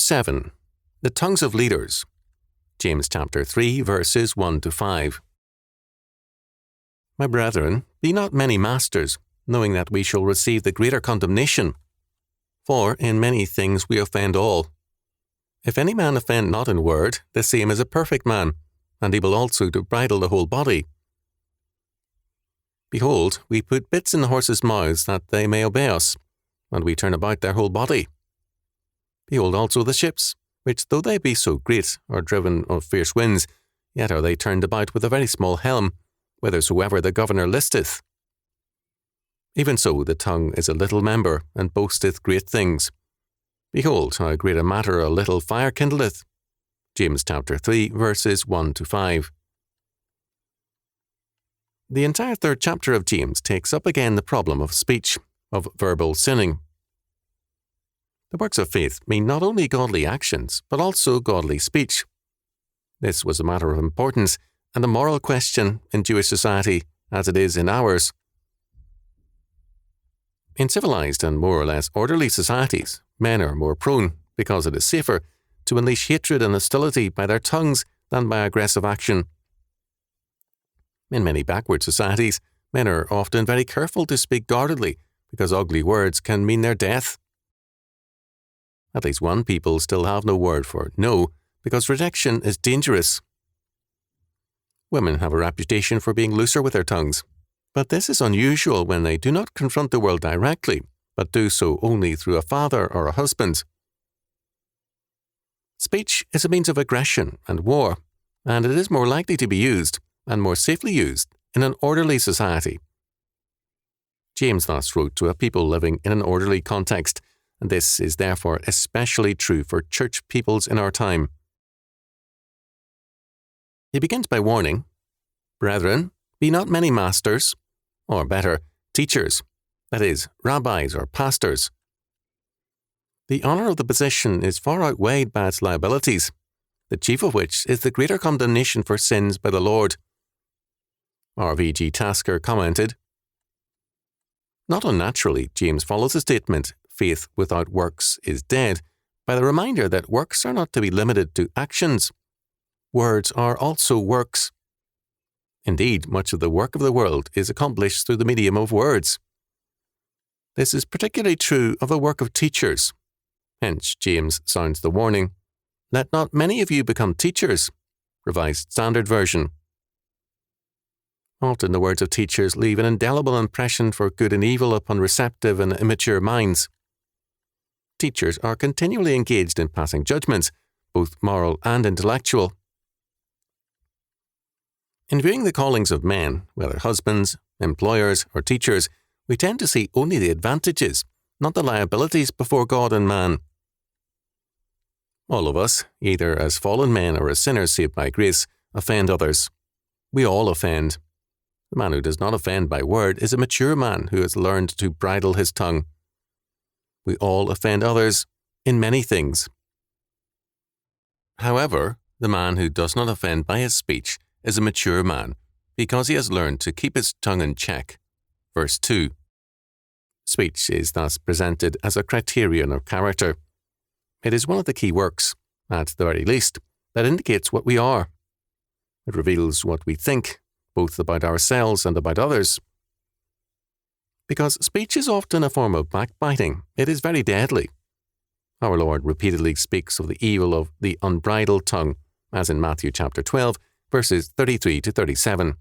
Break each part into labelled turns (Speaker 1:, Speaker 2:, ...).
Speaker 1: 7. The tongues of leaders. James chapter 3, verses 1 to 5. My brethren, be not many masters, knowing that we shall receive the greater condemnation. For in many things we offend all. If any man offend not in word, the same is a perfect man, and able also to bridle the whole body. Behold, we put bits in the horses' mouths that they may obey us, and we turn about their whole body. Behold also the ships, which though they be so great, are driven of fierce winds, yet are they turned about with a very small helm, whithersoever the governor listeth. Even so the tongue is a little member, and boasteth great things. Behold, how great a matter a little fire kindleth. James chapter 3, verses 1 to 5. The entire 3rd chapter of James takes up again the problem of speech, of verbal sinning. The works of faith mean not only godly actions, but also godly speech. This was a matter of importance and a moral question in Jewish society, as it is in ours. In civilized and more or less orderly societies, men are more prone, because it is safer, to unleash hatred and hostility by their tongues than by aggressive action. In many backward societies, men are often very careful to speak guardedly, because ugly words can mean their death. At least one people still have no word for no, because rejection is dangerous. Women have a reputation for being looser with their tongues, but this is unusual when they do not confront the world directly, but do so only through a father or a husband. Speech is a means of aggression and war, and it is more likely to be used, and more safely used, in an orderly society. James thus wrote to a people living in an orderly context, and this is therefore especially true for church peoples in our time. He begins by warning, Brethren, be not many masters, or better, teachers, that is, rabbis or pastors. The honour of the position is far outweighed by its liabilities, the chief of which is the greater condemnation for sins by the Lord. R.V.G. Tasker commented, Not unnaturally, James follows the statement, faith without works is dead, by the reminder that works are not to be limited to actions. Words are also works. Indeed, much of the work of the world is accomplished through the medium of words. This is particularly true of the work of teachers. Hence, James sounds the warning, Let not many of you become teachers. Revised Standard Version. Often the words of teachers leave an indelible impression for good and evil upon receptive and immature minds. Teachers are continually engaged in passing judgments, both moral and intellectual. In viewing the callings of men, whether husbands, employers, or teachers, we tend to see only the advantages, not the liabilities before God and man. All of us, either as fallen men or as sinners saved by grace, offend others. We all offend. The man who does not offend by word is a mature man who has learned to bridle his tongue. We all offend others in many things. However, the man who does not offend by his speech is a mature man, because he has learned to keep his tongue in check. Verse 2. Speech is thus presented as a criterion of character. It is one of the key works, at the very least, that indicates what we are. It reveals what we think, both about ourselves and about others. Because speech is often a form of backbiting, it is very deadly. Our Lord repeatedly speaks of the evil of the unbridled tongue, as in Matthew chapter 12, verses 33 to 37.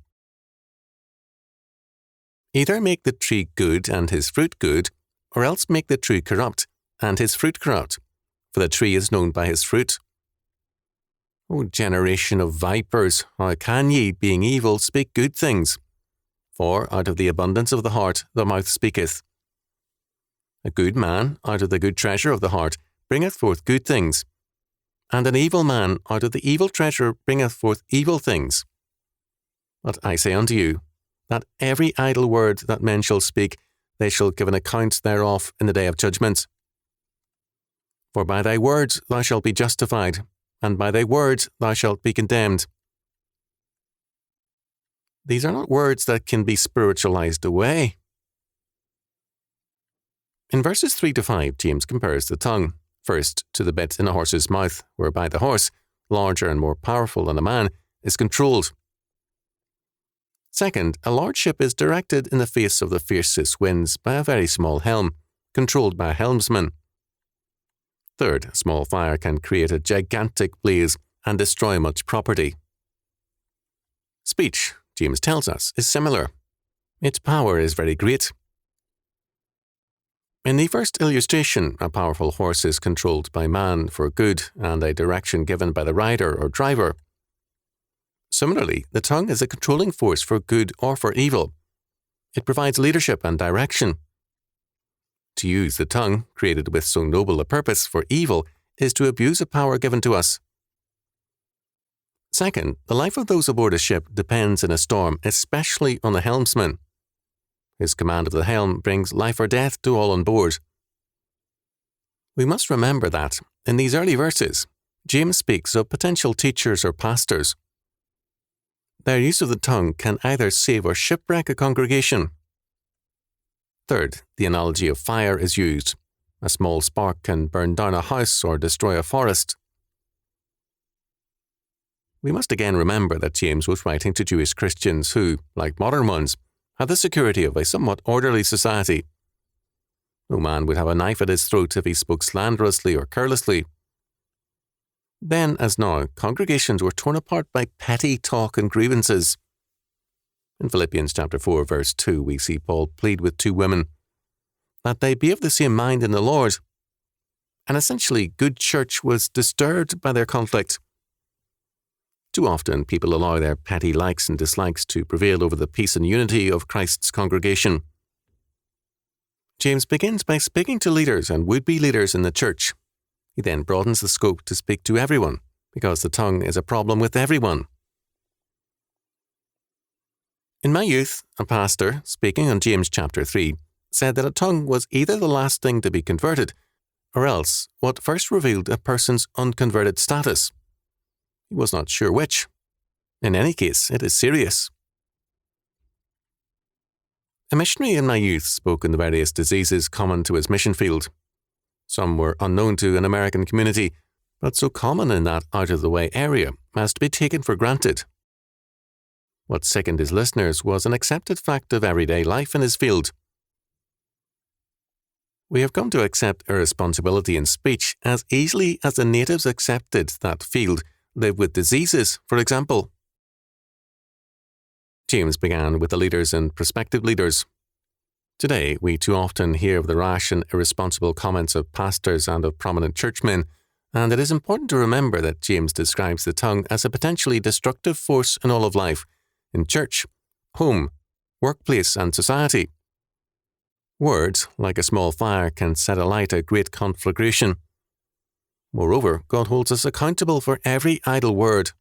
Speaker 1: Either make the tree good and his fruit good, or else make the tree corrupt and his fruit corrupt, for the tree is known by his fruit. O generation of vipers, how can ye, being evil, speak good things? For out of the abundance of the heart the mouth speaketh. A good man, out of the good treasure of the heart, bringeth forth good things, and an evil man, out of the evil treasure, bringeth forth evil things. But I say unto you, that every idle word that men shall speak, they shall give an account thereof in the day of judgment. For by thy words thou shalt be justified, and by thy words thou shalt be condemned. These are not words that can be spiritualized away. In verses 3 to 5, James compares the tongue, First, to the bit in a horse's mouth, whereby the horse, larger and more powerful than a man, is controlled. Second, a large ship is directed in the face of the fiercest winds by a very small helm, controlled by a helmsman. Third, a small fire can create a gigantic blaze and destroy much property. Speech, James tells us, is similar. Its power is very great. In the first illustration, a powerful horse is controlled by man for good and a direction given by the rider or driver. Similarly, the tongue is a controlling force for good or for evil. It provides leadership and direction. To use the tongue, created with so noble a purpose, for evil is to abuse a power given to us. Second, the life of those aboard a ship depends in a storm especially on the helmsman. His command of the helm brings life or death to all on board. We must remember that, in these early verses, James speaks of potential teachers or pastors. Their use of the tongue can either save or shipwreck a congregation. Third, the analogy of fire is used. A small spark can burn down a house or destroy a forest. We must again remember that James was writing to Jewish Christians who, like modern ones, had the security of a somewhat orderly society. No man would have a knife at his throat if he spoke slanderously or carelessly. Then, as now, congregations were torn apart by petty talk and grievances. In Philippians chapter 4, verse 2, we see Paul plead with two women, that they be of the same mind in the Lord. And essentially, good church was disturbed by their conflict. Too often, people allow their petty likes and dislikes to prevail over the peace and unity of Christ's congregation. James begins by speaking to leaders and would-be leaders in the church. He then broadens the scope to speak to everyone, because the tongue is a problem with everyone. In my youth, a pastor, speaking on James chapter 3, said that a tongue was either the last thing to be converted, or else what first revealed a person's unconverted status. He was not sure which. In any case, it is serious. A missionary in my youth spoke on the various diseases common to his mission field. Some were unknown to an American community, but so common in that out-of-the-way area as to be taken for granted. What sickened his listeners was an accepted fact of everyday life in his field. We have come to accept irresponsibility in speech as easily as the natives accepted that field lived with diseases, for example. James began with the leaders and prospective leaders. Today, we too often hear of the rash and irresponsible comments of pastors and of prominent churchmen, and it is important to remember that James describes the tongue as a potentially destructive force in all of life, in church, home, workplace, and society. Words, like a small fire, can set alight a great conflagration. Moreover, God holds us accountable for every idle word,